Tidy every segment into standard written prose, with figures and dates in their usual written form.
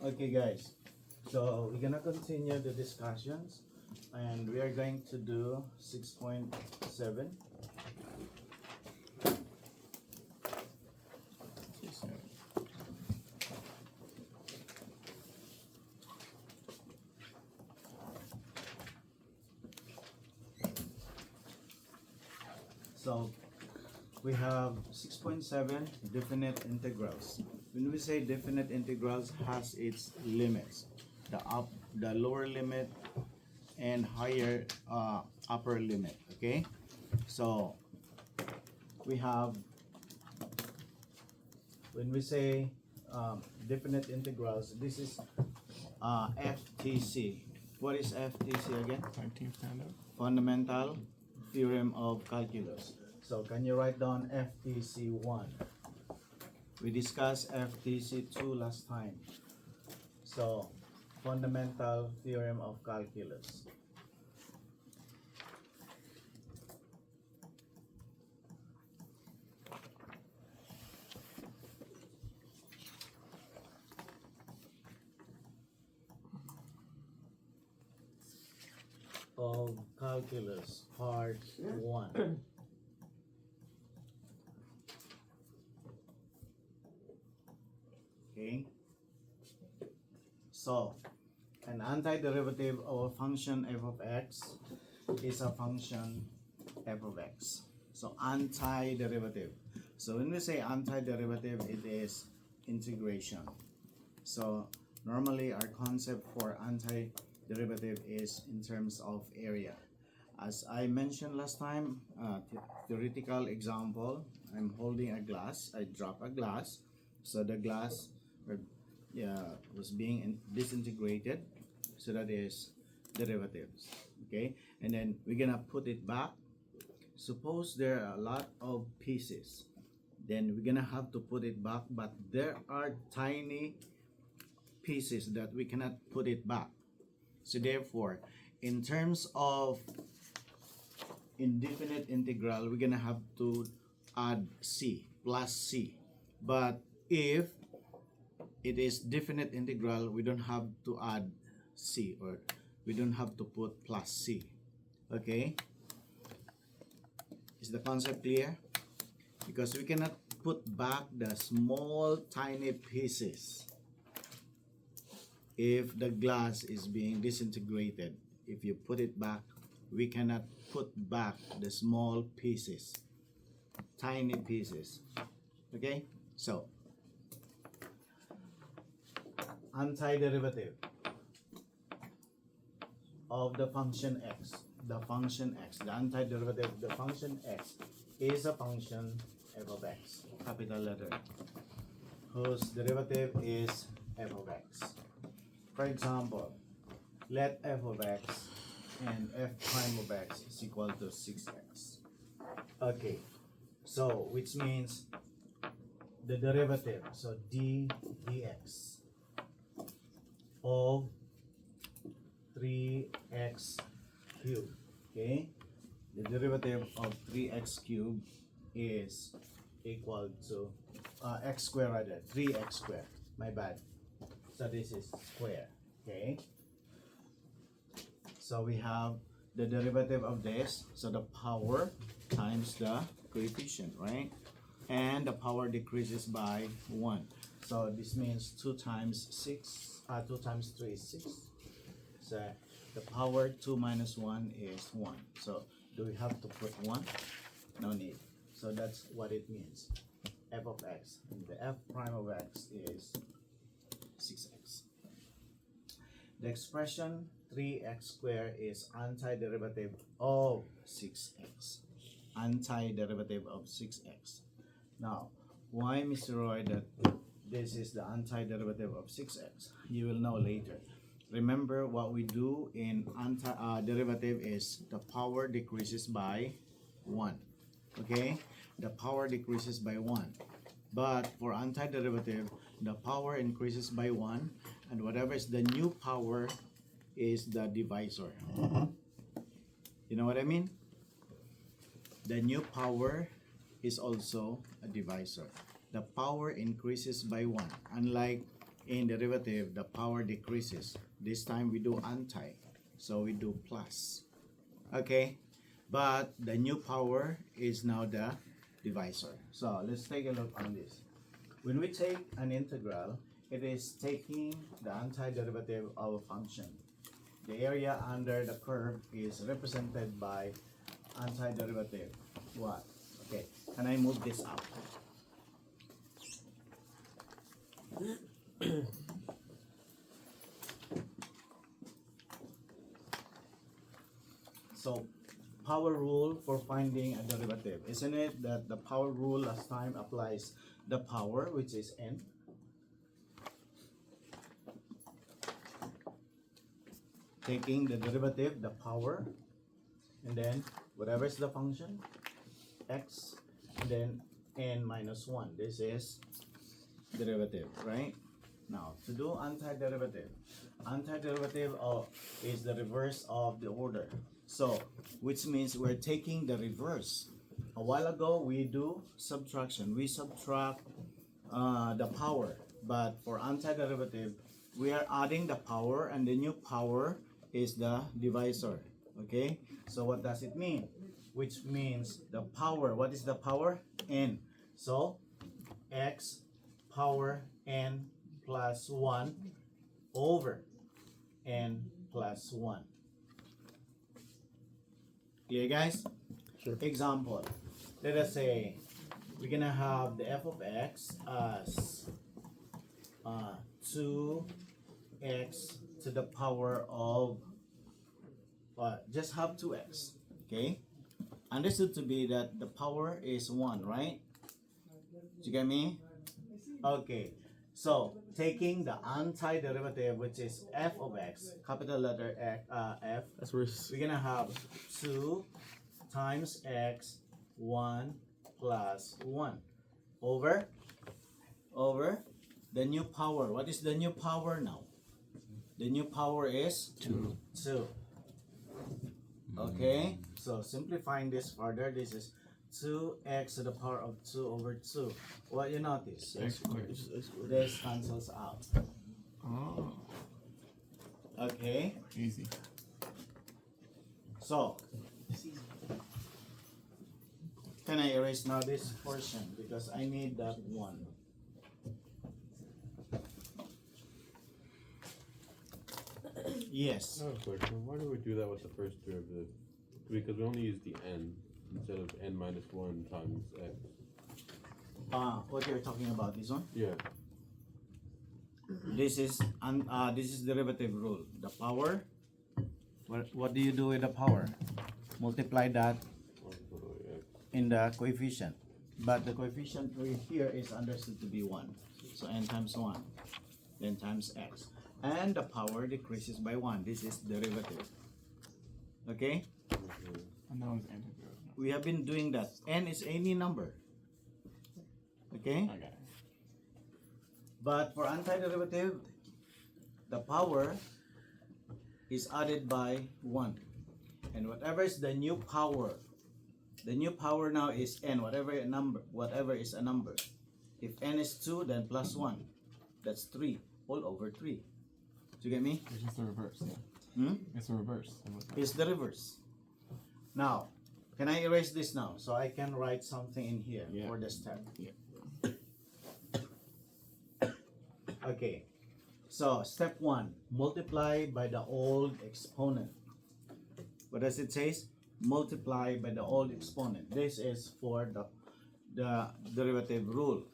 Okay, guys. So we're gonna continue the discussions, and we are going to do 6.7. So we have 6.7 definite integrals. When we say definite integrals has its limits, the lower limit and higher upper limit. Okay, so we have, when we say definite integrals, this is FTC. What is FTC again? 19th standard. Fundamental Theorem of Calculus. So can you write down FTC 1? We discussed FTC 2 last time. So Fundamental Theorem of Calculus. Of Calculus, Part 1. Okay. So, an antiderivative of a function f of x is a function f of x. So, antiderivative. So, when we say antiderivative, it is integration. So, normally our concept for antiderivative is in terms of area. As I mentioned last time, theoretical example, I'm holding a glass, I drop a glass, so the glass was being disintegrated, so that is derivatives. Okay, and then we're gonna put it back. Suppose there are a lot of pieces, then we're gonna have to put it back, but there are tiny pieces that we cannot put it back. So therefore, in terms of indefinite integral, we're gonna have to add c plus c. But if it is definite integral, we don't have to add c, or we don't have to put plus c. Okay, is the concept clear? Because we cannot put back the small tiny pieces if the glass is being disintegrated. If you put it back, we cannot put back the small pieces, tiny pieces. Okay, so antiderivative of the function x, the antiderivative of the function x is a function f of x, capital letter, whose derivative is f of x. For example, let f of x and f prime of x is equal to 6x. Okay, so which means the derivative, so d dx of 3x cubed. Okay, the derivative of 3x cubed is equal to x squared, rather 3x squared, my bad. So this is square. Okay, so we have the derivative of this, so the power times the coefficient, right? And the power decreases by 1. So this means 2 times 3 is 6. So the power 2 minus 1 is 1. So do we have to put 1? No need. So that's what it means. F of x. And the f prime of x is 6x. The expression 3x squared is antiderivative of 6x. Antiderivative of 6x. Now, why, Mr. Roy, that this is the antiderivative of 6x? You will know later. Remember, what we do in derivative is the power decreases by 1. Okay? The power decreases by 1. But for antiderivative, the power increases by 1, and whatever is the new power is the divisor. You know what I mean? The new power is also a divisor. The power increases by 1. Unlike in derivative, the power decreases. This time we do anti, so we do plus. Okay, but the new power is now the divisor. So let's take a look on this. When we take an integral, it is taking the antiderivative of a function. The area under the curve is represented by antiderivative. What? Okay, can I move this up? So, power rule for finding a derivative. Isn't it that the power rule last time applies the power, which is n? Taking the derivative, the power, and then whatever is the function, x, and then n minus 1. This is derivative, right? Now, to do antiderivative is the reverse of the order. So, which means we're taking the reverse. A while ago, we do subtraction. We subtract the power. But for antiderivative, we are adding the power, and the new power is the divisor. Okay? So, what does it mean? Which means the power. What is the power? N. So, x power n plus 1 over n plus 1. Clear, guys? Sure. Example. Let us say we're gonna have the f of x as 2x to the power of just have 2x. Okay? Understood to be that the power is 1, right? Do you get me? Okay. So, taking the antiderivative, which is f of x, capital letter f, That's worse. we're gonna have 2 times x 1 plus 1 over the new power. What is the new power now? The new power is 2. Okay, so simplifying this further, this is 2x to the power of 2 over 2. What you notice? This cancels out. Oh, Okay, easy. so can I erase now this portion because I need that one. Yes. I have a question. Why do we do that with the first derivative? Because we only use the n instead of n minus 1 times x. What you're talking about, this one? Yeah. This is derivative rule. The power. What do you do with the power? Multiply that in the coefficient. But the coefficient here is understood to be 1. So n times 1, then times x. And the power decreases by 1. This is derivative. Okay? And that one's integral. We have been doing that. N is any number. Okay? I got it. But for antiderivative, the power is added by 1. And whatever is the new power now is n, whatever is a number. If n is 2, then plus 1. That's 3, all over 3. Do you get me? It's just the reverse. Yeah. It's the reverse. It's the reverse. Now, can I erase this now? So I can write something in here for the step. Yeah. Okay. So, step 1, multiply by the old exponent. What does it say? Multiply by the old exponent. This is for the derivative rule.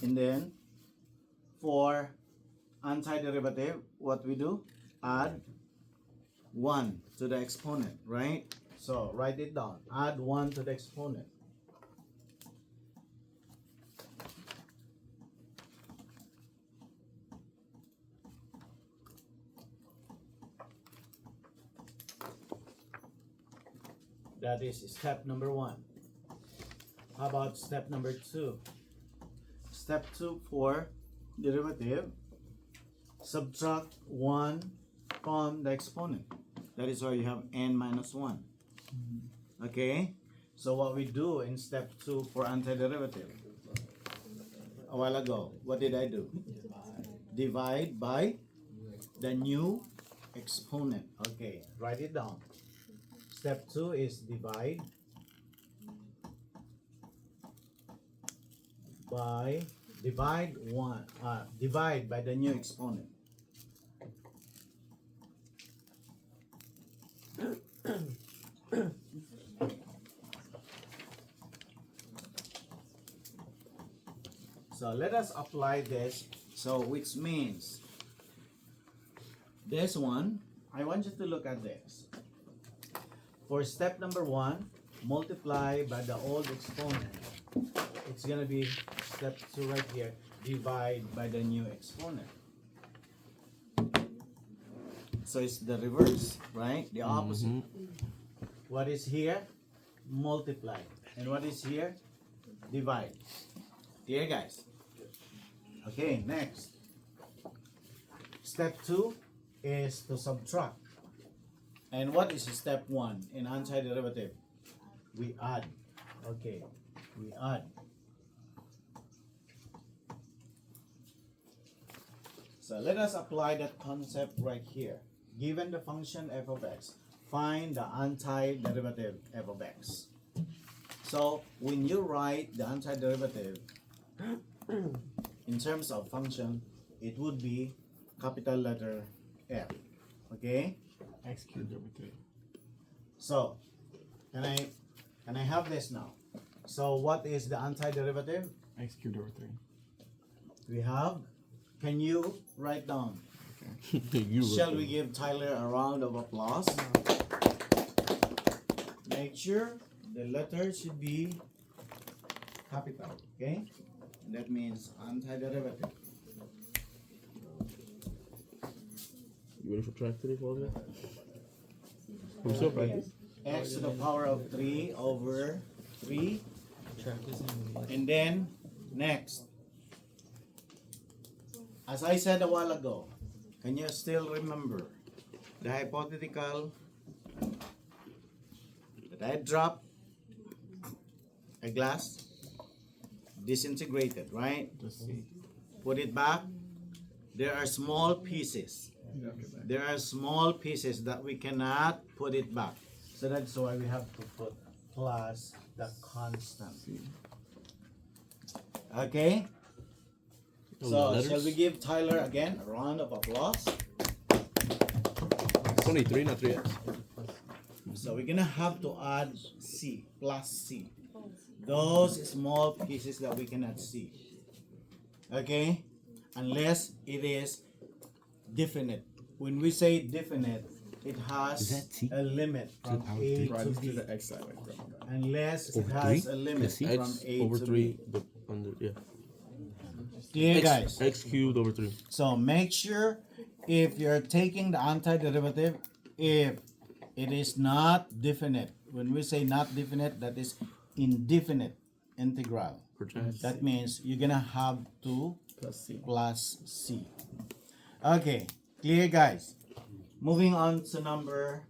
And then, for antiderivative, what we do? Add 1 to the exponent, right? So, write it down. Add 1 to the exponent. That is step number 1. How about step number 2? Step 2 for derivative, subtract 1 from the exponent. That is why you have n minus 1. Okay? So what we do in step 2 for antiderivative, a while ago, what did I do? divide by the new exponent. Okay, write it down. Step 2 is divide by divide by the new exponent. So let us apply this. So which means this one, I want you to look at this. For step number 1, multiply by the old exponent. It's gonna be step 2 right here. Divide by the new exponent. So it's the reverse, right? The opposite. What is here? Multiply. And what is here? Divide. Here, guys. Okay, next. Step 2 is to subtract. And what is step 1 in antiderivative? We add. Okay, we add. So let us apply that concept right here. Given the function f of x, find the antiderivative f of x. So when you write the antiderivative in terms of function, it would be capital letter F. Okay? X cubed over 3. So can I have this now? So what is the antiderivative? X cubed over 3. We have, can you write down? You Shall we give Tyler a round of applause? Make sure the letter should be capital, okay? That means antiderivative. You ready for track today, Father? We're still practice. X to the power of 3 over 3. And then, next. As I said a while ago, can you still remember the hypothetical that I dropped a glass, disintegrated, right? Just see. Put it back. There are small pieces. There are small pieces that we cannot put it back. So that's why we have to put plus the constant. Okay? So shall we give Tyler again a round of applause? It's only 3, not 3x. So we're gonna have to add C, plus C. Those small pieces that we cannot see. Okay? Unless it is definite. When we say definite, it has a limit from A to Right, B. to the X side like that. Unless it Over has 3? a limit from X A over to 3, B. but under, yeah. Clear, guys? X cubed over 3. So make sure if you're taking the antiderivative, if it is not definite. When we say not definite, that is indefinite integral. That means you're gonna have to plus C. Okay, clear, guys? Moving on to number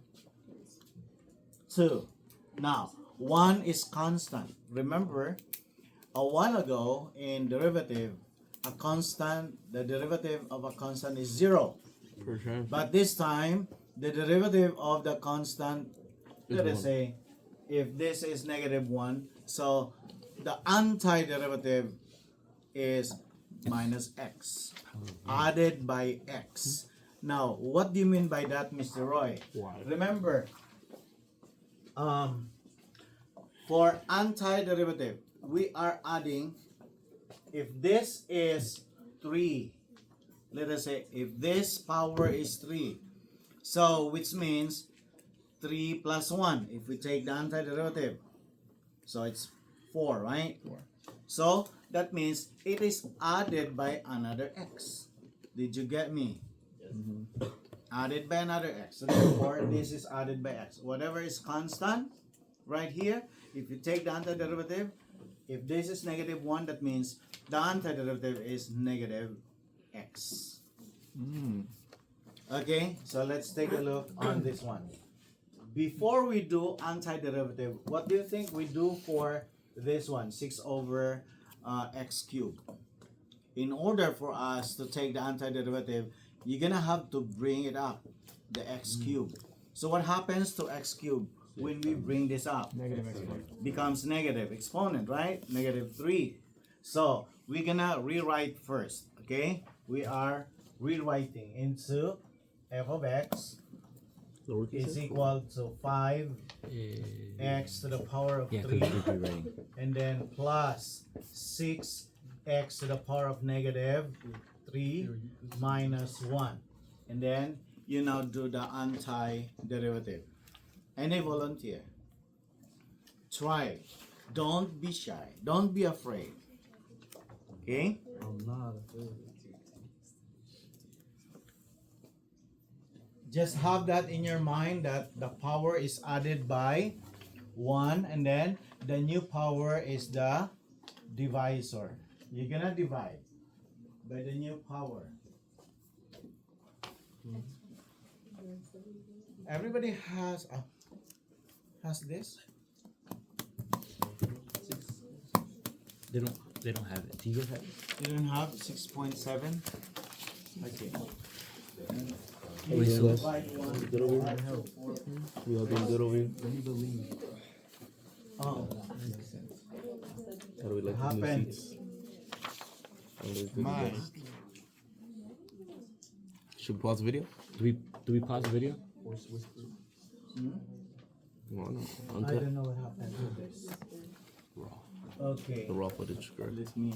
2. Now, 1 is constant. Remember, a while ago in derivative, a constant, the derivative of a constant is 0. But this time, the derivative of the constant, let us say, if this is -1, so the antiderivative is minus x, added by x. Now, what do you mean by that, Mr. Roy? Why? Remember, for antiderivative, we are adding, if this is 3, let us say, if this power is 3, so which means 3 plus 1, if we take the antiderivative, so it's 4, right? 4. So that means it is added by another x. Did you get me? Added by another x. So therefore, this is added by x. Whatever is constant, right here, if you take the antiderivative, if this is -1, that means the antiderivative is negative x. Okay, so let's take a look on this one. Before we do antiderivative, what do you think we do for this one? 6 over x cubed. in order for us to take the antiderivative, you're gonna have to bring it up, the x cubed. So what happens to x cubed when we bring this up? Negative exponent. Becomes negative exponent, right? Negative 3. So we're gonna rewrite first, okay? We are rewriting into f of x is equal to 5x to the power of 3, and then plus 6x to the power of negative 3 minus 1. And then you now do the antiderivative. Any volunteer? Try. Don't be shy. Don't be afraid. Okay? Just have that in your mind that the power is added by 1, and then the new power is the divisor. You're gonna divide by the new power. Everybody has this? They don't have it. Do you guys have it? You don't have 6.7? Okay. Wait, so Divide 1. Good over here? We all doing good over here? Let me believe. Oh, How do we like what the new happened? seats? I don't know if we Mine. can- Should we pause the video? do we pause the video? Come on, I uncut. don't know what happened with this. Raw. Okay. The raw footage, correct. Let me.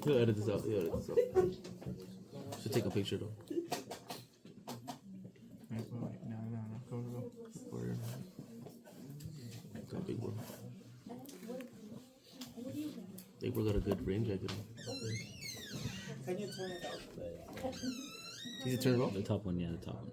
He'll edit this out. He'll edit this out. Should take a picture though. Wait, no. Go. Where? That big bro. Big bro got a good range jacket on. Can you turn it off? Did you turn it off? The top one, yeah, the top one.